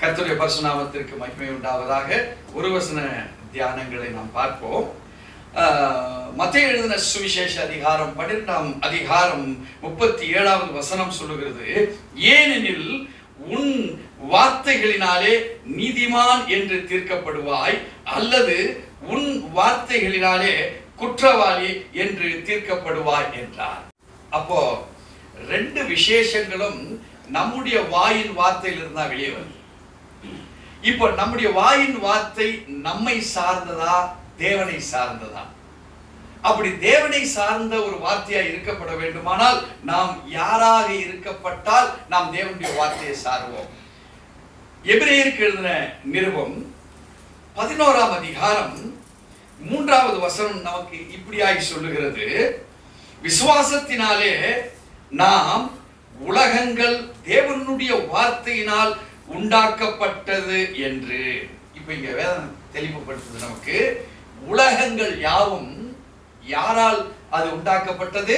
கர்த்தருடைய பரிசுத்த நாமத்திற்கு மகிமை உண்டாவதாக. ஒரு வசன தியானங்களை நாம் பார்ப்போம். மத்தேயு எழுதின சுவிசேஷ அதிகாரம் 12ஆம் அதிகாரம் 37வது வசனம் சொல்லுகிறது, ஏனெனில் உன் வார்த்தைகளினாலே நீதிமான் என்று தீர்க்கப்படுவாய், அல்லது உன் வார்த்தைகளினாலே குற்றவாளி என்று தீர்க்கப்படுவாய் என்றார். அப்போ ரெண்டு விசேஷங்களும் நம்முடைய வாயின் வார்த்தையிலிருந்து தான் வெளியே வருது. இப்போ நம்முடைய வாயின் வார்த்தை நம்மை சார்ந்ததா தேவனை சார்ந்ததா? அப்படி தேவனை சார்ந்த ஒரு வார்த்தையா இருக்கப்பட வேண்டுமானால் நாம் யாராக இருக்கப்பட்டால் நாம் தேவனுடைய வார்த்தையை சார்வோம். எபிரேயருக்கு எழுதின நிருபம் 11ஆம் அதிகாரம் 3வது வசனம் நமக்கு இப்படியாய் சொல்லுகிறது, விசுவாசத்தினாலே நாம் உலகங்கள் தேவனுடைய வார்த்தையினால் உண்டாக்கப்பட்டது என்று. இப்ப இங்க வேதம் தெளிவுபடுத்துது நமக்கு, உலகங்கள் யாவும் யாரால் அது உண்டாக்கப்பட்டது?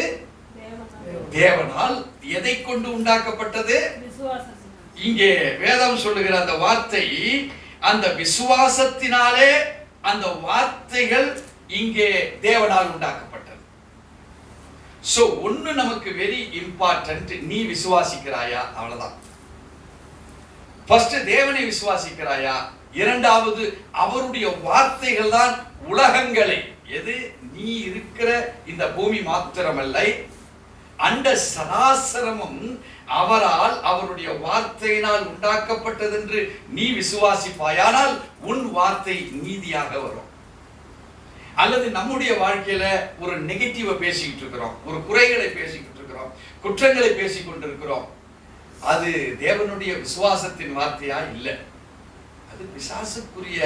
தேவனால். எதை கொண்டு உண்டாக்கப்பட்டது? இங்கே வேதம் சொல்லுகிற அந்த வார்த்தை, அந்த விசுவாசத்தினாலே அந்த வார்த்தைகள் இங்கே தேவனால் உண்டாக்கப்பட்டது. சோ ஒன்னு நமக்கு வெரி இம்பார்ட்டன்ட், நீ விசுவாசிக்கிறாயா? அவ்வளவுதான். ஃபர்ஸ்ட் தேவனை விசுவாசிக்கிறாயா? இரண்டாவது அவருடைய வார்த்தைகள் தான் உலகங்களை, எது நீ இருக்கிற இந்த பூமி மாத்திரமல்ல, அண்ட சராசரமும் அவரால் அவருடைய வார்த்தையினால் உண்டாக்கப்பட்டது என்று நீ விசுவாசிப்பாயானால் உன் வார்த்தை நீதியாக வரும். அல்லது நம்முடைய வாழ்க்கையில ஒரு நெகட்டிவா பேசிக்கிட்டு இருக்கிறோம், ஒரு குறைகளை பேசிக்கிட்டு இருக்கிறோம், குற்றங்களை பேசிக் கொண்டிருக்கிறோம், அது தேவனுடைய விசுவாசத்தின் வார்த்தையா? இல்லை, அது பிசாசுக்குரிய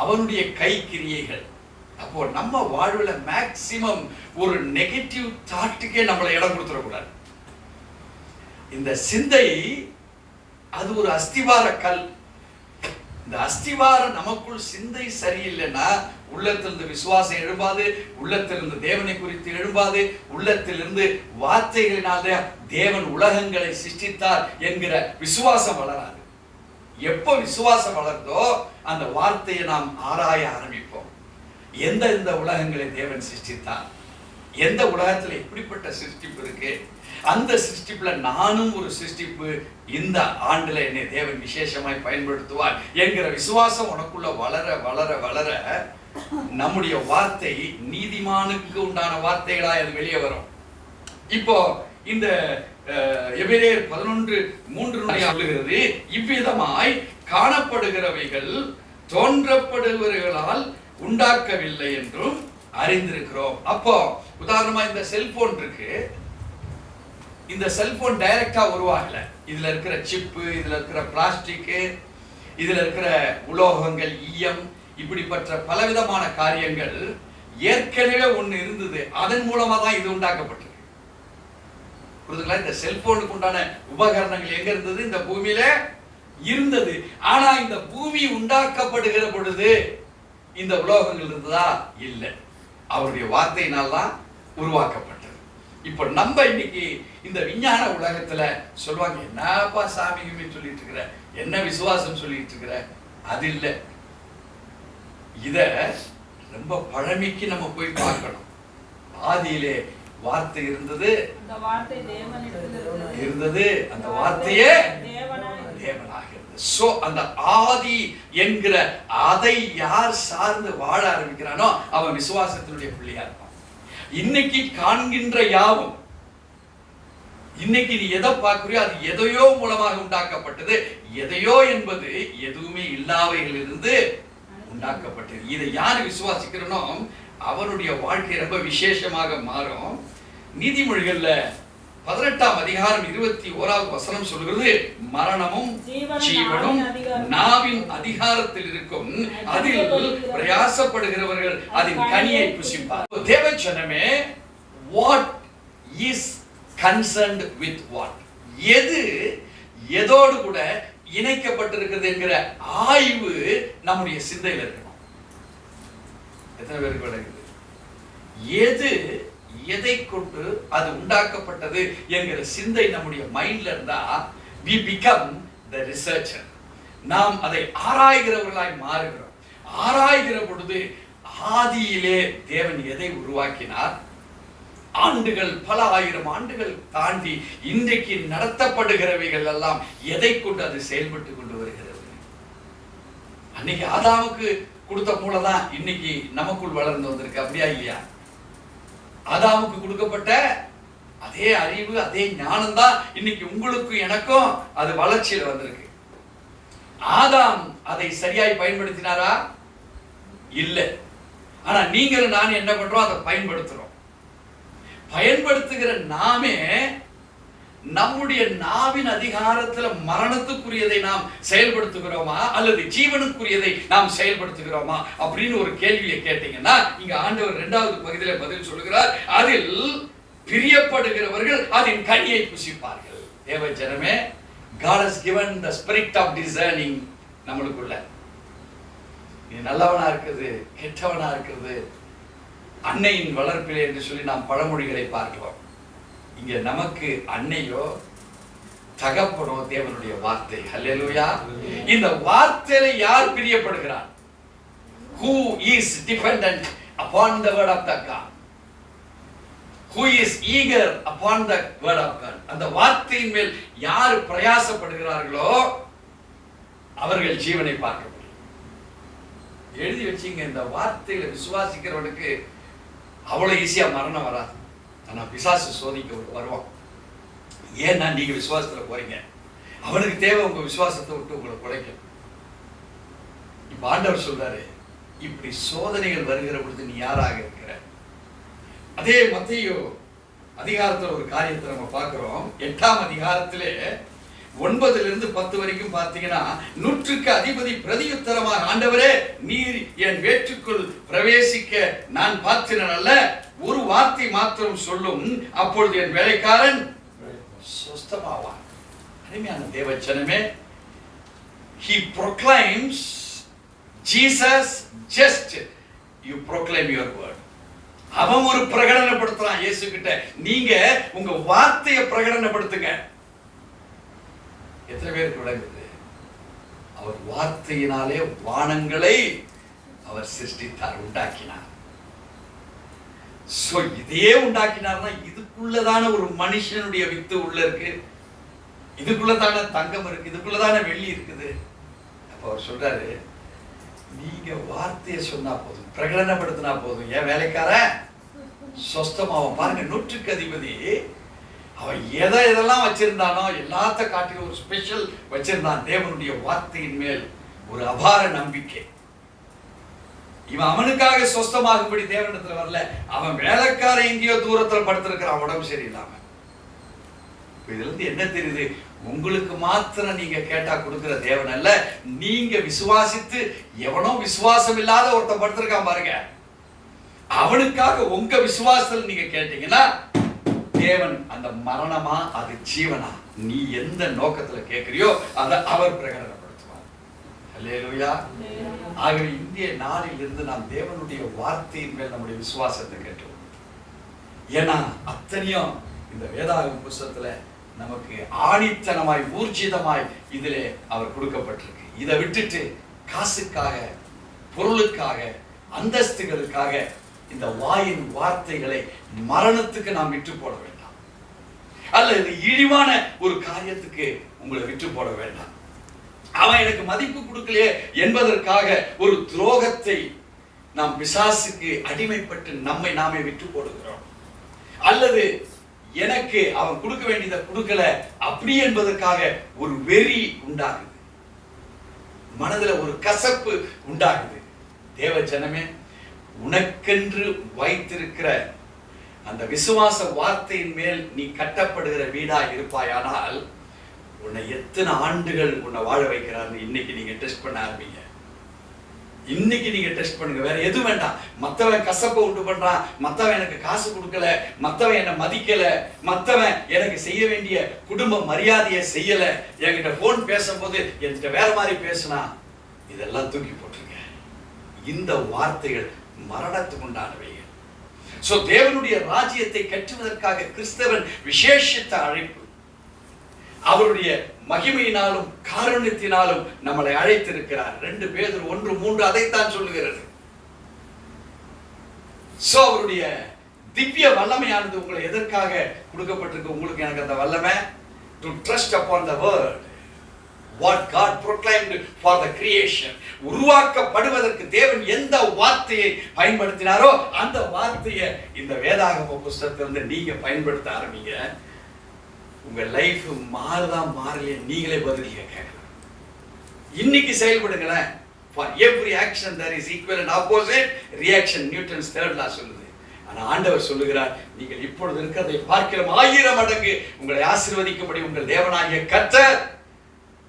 அவனுடைய கை கிரியைகள். அப்போ நம்ம வாழ்வுல மேக்சிமம் ஒரு நெகட்டிவ் தாட்டுக்கே நம்மளை இடம் கொடுத்துடக்கூடாது. இந்த சிந்தை அது ஒரு அஸ்திவார கல். இந்த அஸ்திவாரம் நமக்குள் சிந்தை சரியில்லைன்னா உள்ளத்திலிருந்து விசுவாசம் எழும்பாது, உள்ளத்திலிருந்து தேவனை குறித்து எழும்பாது, உள்ளத்திலிருந்து வார்த்தைகளினால தேவன் உலகங்களை சிருஷ்டித்தார் என்கிற விசுவாசம் வளராது. எப்போ விசுவாசம் வளர்ந்தோ அந்த வார்த்தையை நாம் ஆராய ஆரம்பிப்போம். எந்த உலகங்களை தேவன் சிருஷ்டித்தார், எந்த உலகத்துல எப்படிப்பட்ட சிருஷ்டிப்பு இருக்கு, அந்த சிருஷ்டிப்புல நானும் ஒரு சிருஷ்டிப்பு, இந்த ஆண்டுல என்னை தேவன் விசேஷமாய் பயன்படுத்துவார் என்கிற விசுவாசம் உனக்குள்ள வளர வளர வளர நம்முடைய வார்த்தை நீதிமானுக்கு உண்டான வார்த்தைகளா அது வெளியே வரும். இப்போ இந்த எபிரேயர் 11:3 சொல்லுகிறது, இவ்விதமாய் காணப்படுகிறவைகள் தோன்றப்படுபவர்களால் உண்டாக்கவில்லை என்றும் அறிந்திருக்கிறோம். அப்போ உதாரணமா இந்த செல்போன் இருக்கு, இந்த செல்போன் டைரக்டா உருவாகல. இதுல இருக்கிற சிப்பு, இதுல இருக்கிற பிளாஸ்டிக், இதுல இருக்கிற உலோகங்கள், ஈயம், இப்படிப்பட்ட பலவிதமான காரியங்கள் ஏற்கனவே ஒண்ணு இருந்தது, அதன் மூலமா தான் இது உண்டாக்கப்பட்டது. புரியுதுங்களா? இந்த செல்போனுக்கு உண்டான உபகரணங்கள் எங்க இருந்தது? இந்த பூமியில இருந்தது. ஆனா இந்த பூமி உண்டாக்கப்படுகிற பொழுது இந்த உலோகங்கள் இருந்ததா? இல்லை, அவருடைய வார்த்தையினால் தான் உருவாக்கப்பட்டது. இப்ப நம்ம இன்னைக்கு இந்த விஞ்ஞான உலகத்துல சொல்லுவாங்க, என்னப்பா சாமி சொல்லிட்டு இருக்கிற, என்ன விசுவாசம் சொல்லிட்டு இருக்கிற, அது இல்லை. இத ரொம்ப பழமைக்கு நம்ம போய் பார்க்கணும். ஆதியிலே வார்த்தை இருந்தது, அந்த வார்த்தையே தேவனாக இருந்தது. சோ அந்த ஆதி என்கிற அதை யார் சார்ந்து வாழ ஆரம்பிக்கிறானோ அவன் விசுவாசத்தினுடைய பிள்ளையா இருப்பான். இன்னைக்கு காண்கின்ற யாவும், இன்னைக்கு நீ எதை பார்க்கிறியோ அது எதையோ மூலமாக உண்டாக்கப்பட்டது. எதையோ என்பது எதுவுமே இல்லாவைகளிலிருந்து உண்டாக்கப்பட்டது. இதை யார் விசுவாசிக்கிறனோ அவனுடைய வாழ்க்கை ரொம்ப விசேஷமாக மாறும். நீதிமொழிகள்ல 18ஆம் அதிகாரம் 21வது வசனம் சொல்கிறது, மரணமும் ஜீவனும் நாவின் அதிகாரத்தில் இருக்கும், அதில் பிரயாசப்படுகிறவர்கள் அதன் கனியை புசிப்பார். தேவஜனமே, what is concerned with what, எது எதோடு கூட இணைக்கப்பட்டிருக்கிறது என்கிற ஆய்வு நம்முடைய சிந்தையில் இருக்கணும். எத்தனை பேருக்கு விளங்குது? எது எதை கொண்டு அது உண்டாக்கப்பட்டது என்கிற சிந்தை நம்முடைய மைண்ட்ல இருந்தா we become the researcher. நாம் அதை ஆராய்கிறவர்களாய் மாறுகிறோம். ஆராய்கிற பொழுது ஆதியிலே தேவன் எதை உருவாக்கினார், ஆண்டுகள் பல ஆயிரம் ஆண்டுகள் தாண்டி இன்றைக்கு நடத்தப்படுகிறவைகள் எல்லாம் எதை கொண்டு அது செயல்பட்டு கொண்டு வருகிறது. அன்னைக்கு ஆதாமுக்கு கொடுத்த மூளைதான் இன்னைக்கு நமக்குள் வளர்ந்து வந்திருக்கு. அப்படியா இல்லையா? ஆதாமுக்கு கொடுக்கப்பட்ட அதே அறிவு, அதே ஞானம் தான் இன்னைக்கு உங்களுக்கு எனக்கும் அது வளர்ச்சியில் வந்திருக்கு. ஆதாம் அதை சரியாய் பயன்படுத்தினாரா? இல்லை. ஆனா நீங்களும் நான் என்ன பண்றோம், அதை பயன்படுத்துறோம். பயன்படுத்துகிற நாமே நம்முடைய நாவின் அதிகாரத்துல மரணத்துக்குரியதை நாம் செயல்படுத்துகிறோமா அல்லது ஜீவனுக்குரியதை நாம் செயல்படுத்துகிறோமா அப்படின்னு ஒரு கேள்வியை கேட்டீங்கன்னா, இங்க ஆண்டவர் 2வது பகுதியில பதில் சொல்லுகிறார். அதில் பிரியப்படுகிறவர்கள் அதன் கனியை புசிப்பார்கள். தேவ ஜனமே, God has given the spirit of discerning நம்மளுக்குள்ள. நீ நல்லவனா இருக்குது, கெட்டவனா இருக்குது, அன்னையின் வளர்ப்பிலே என்று சொல்லி நாம் பழமொழிகளை பார்க்கிறோம். இங்க நமக்கு அன்னையோ தகப்பனோ தேவனுடைய வார்த்தை. ஹல்லேலூயா. இந்த வார்த்தையில யார் பிரியப்படுகிறார்? Who is dependent upon the word of the God? Who is eager upon the word of God? அந்த வார்த்தையின் மேல் யார் பிரயாசப்படுகிறார்களோ அவர்கள் ஜீவனை பார்க்க முடியும். எழுதி வச்சீங்க, இந்த வார்த்தையில விசுவாசிக்கிறவனுக்கு அவ்வளவு ஈஸியா மரணம் வராது. ஆனா பிசாசு சோதிக்க வருவான். ஏன்னா நீங்க விசுவாசத்துல போறீங்க, அவனுக்கு தேவை உங்க விசுவாசத்தை விட்டு உங்களை குலைக்கும். இப்ப ஆண்டவர் சொல்றாரு, இப்படி சோதனைகள் வருகிற பொழுது நீ யாராக இருக்கிற? அதே மத்தேயு அதிகாரத்துல ஒரு காரியத்தை நம்ம பார்க்கிறோம். 8ஆம் அதிகாரத்திலே 9 - 10 வரைக்கும் பார்த்தீங்கன்னா, 100க்கு அதிபதி பிரதியுத்தரமாக, ஆண்டவரே நீர் என் வேற்றுக்குள் பிரவேசிக்க நான் பாத்திரன் அல்ல, ஒரு வார்த்தை மாத்திரம் சொல்லும், அப்பொழுது என் வேலைக்காரன் சொஸ்தமாவான். அருமையான தேவச்சனமே, he proclaims Jesus, just you proclaim your word. அவன் ஒரு பிரகடனப்படுத்துறான் இயேசு கிட்ட, நீங்க உங்க வார்த்தையை பிரகடனப்படுத்துங்க. எத்தனை பேருக்கு விளங்குது? அவர் வார்த்தையினாலே வானங்களை அவர் சிருஷ்டித்தார், உண்டாக்கினார். சோ இதையே உண்டாக்கினார்னா இதுக்குள்ளதான ஒரு மனுஷனுடைய வித்து உள்ள இருக்கு, இதுக்குள்ளதான தங்கம் இருக்கு, இதுக்குள்ளதான வெள்ளி இருக்குது. அப்ப அவர் சொல்றாரு, நீங்க வார்த்தையை சொன்னா போதும், பிரகடனப்படுத்தினா போதும், என் வேலைக்கார சொஸ்தமாவும். பாருங்க, 100க்கு அதிபதி அவன் எதெல்லாம் வச்சிருந்தானோ எல்லாத்த காட்டிலும் ஒரு ஸ்பெஷல் வச்சிருந்தான். தேவனுடைய வார்த்தையின் மேல் ஒரு அபார நம்பிக்கை. இவன் அவனுக்காக சொஸ்தமாகும்படி தேவனிடத்துல வரல, அவன் வேலைக்கார எங்கேயோ தூரத்துல படுத்திருக்கிறான் உடம்பு சரியில்லாம. இதுல இருந்து என்ன தெரியுது? உங்களுக்கு மாத்திரம் நீங்க கேட்டா கொடுக்கிற தேவன் அல்ல, நீங்க விசுவாசித்து எவனோ விசுவாசம் இல்லாத ஒருத்தன் படுத்திருக்கான் பாருங்க, அவனுக்காக உங்க விசுவாசத்தில் நீங்க கேட்டீங்கன்னா தேவன் அந்த மரணமா அது ஜீவனா நீ எந்த நோக்கத்துல கேட்கிறியோ அதை அவர் பிரகடனப்படுத்துவார். அல்லேலூயா. ஆகவே இந்திய நாளில் இருந்து நாம் தேவனுடைய வார்த்தையின் மேல் நம்முடைய விசுவாசத்தை கேட்டோம். ஏன்னா அத்தனையும் இந்த வேதாகம புத்தகத்துல நமக்கு ஆணித்தனமாய் ஊர்ஜிதமாய் இதிலே அவர் கொடுக்கப்பட்டிருக்கு. இதை விட்டுட்டு காசுக்காக, பொருளுக்காக, அந்தஸ்துகளுக்காக இந்த வாயின் வார்த்தைகளை மரணத்துக்கு நாம் விட்டு போட வேண்டாம், அல்லது இழிவான ஒரு காரியத்துக்கு உங்களை விட்டு போட வேண்டாம். அவன் எனக்கு மதிப்பு கொடுக்கலையே என்பதற்காக ஒரு துரோகத்தை நாம் பிசாசுக்கு அடிமைப்பட்டு நம்மை நாமே விட்டு போடுகிறோம். அல்லது எனக்கு அவன் கொடுக்க வேண்டியதை கொடுக்கல அப்படி என்பதற்காக ஒரு வெறி உண்டாகுது, மனதுல ஒரு கசப்பு உண்டாகுது. தேவ ஜனமே, உனக்கென்று வைத்திருக்கிற அந்த விசுவாச வார்த்தையின் மேல் நீ கட்டப்படுகிற வீடா இருப்பாயானால் உன்னை எத்தனை ஆண்டுகள் உன்னை வாழ வைக்கிறான்னு இன்னைக்கு நீங்க டெஸ்ட் பண்ண ஆரம்பிங்க. இன்னைக்கு நீங்க டெஸ்ட் பண்ணுங்க, வேற எது வேண்டாம். மத்தவன் கசப்பை உண்டு பண்றான், மத்தவன் எனக்கு காசு கொடுக்கல, மத்தவன் என்னை மதிக்கல, மத்தவன் எனக்கு செய்ய வேண்டிய குடும்ப மரியாதையை செய்யல, என்கிட்ட போன் பேசும்போது என்கிட்ட வேற மாதிரி பேசினா, இதெல்லாம் தூக்கி போட்டுருங்க. இந்த வார்த்தைகள் மரணத்துக்கு உண்டானவைகள். சோ தேவனுடைய ராஜ்யத்தை கட்டுவதற்காக கிறிஸ்தவன் விசேஷித்த அழைப்பு. அவருடைய மகிமையினாலும் காருண்யத்தினாலும் நம்மளை அழைத்திருக்கிறார். 2 பேதுரு 1:3 அதைத்தான் சொல்லுகிறது. சோ அவருடைய திவ்ய வல்லமையானது உங்களை எதற்காக கொடுக்கப்பட்டிருக்கு? உங்களுக்கு எனக்கு அந்த வல்லமை to trust upon the word what God proclaimed for the creation. உருவாக்கப்படுவதற்கு தேவன் எந்த வார்த்தையை பயன்படுத்தினாரோ அந்த வார்த்தையை இந்த வேதாகம புத்தகத்திலிருந்து நீங்க பயன்படுத்த ஆரம்பிங்க. உங்க லைஃப் மாறுதா மாறலையே நீங்களே பதில் கேட்கலாம். இன்னைக்கு செயல்படுங்களேன். For every action there is equal and opposite reaction. Newton's 3rd law சொல்லுது. ஆனா ஆண்டவர் சொல்லுகிறார், நீங்கள் இப்பொழுது இருக்கிறதை பார்க்கிற 1000 மடங்கு உங்களை ஆசீர்வதிக்கும்படி உங்கள் தேவனாகிய கர்த்தர்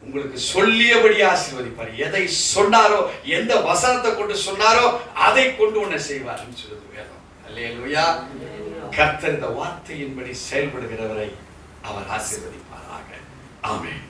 உங்களுக்கு சொல்லியபடி ஆசீர்வதிப்பார். எதை சொன்னாரோ, எந்த வசனத்தை கொண்டு சொன்னாரோ அதை கொண்டு உன்னை செய்வார்னு சொல்லுது வேதம். அல்லேலூயா. கர்த்தர் இந்த வார்த்தையின்படி செயல்படுகிறவரை அவர் ஆசீர்வதிப்பாராக. ஆமென்.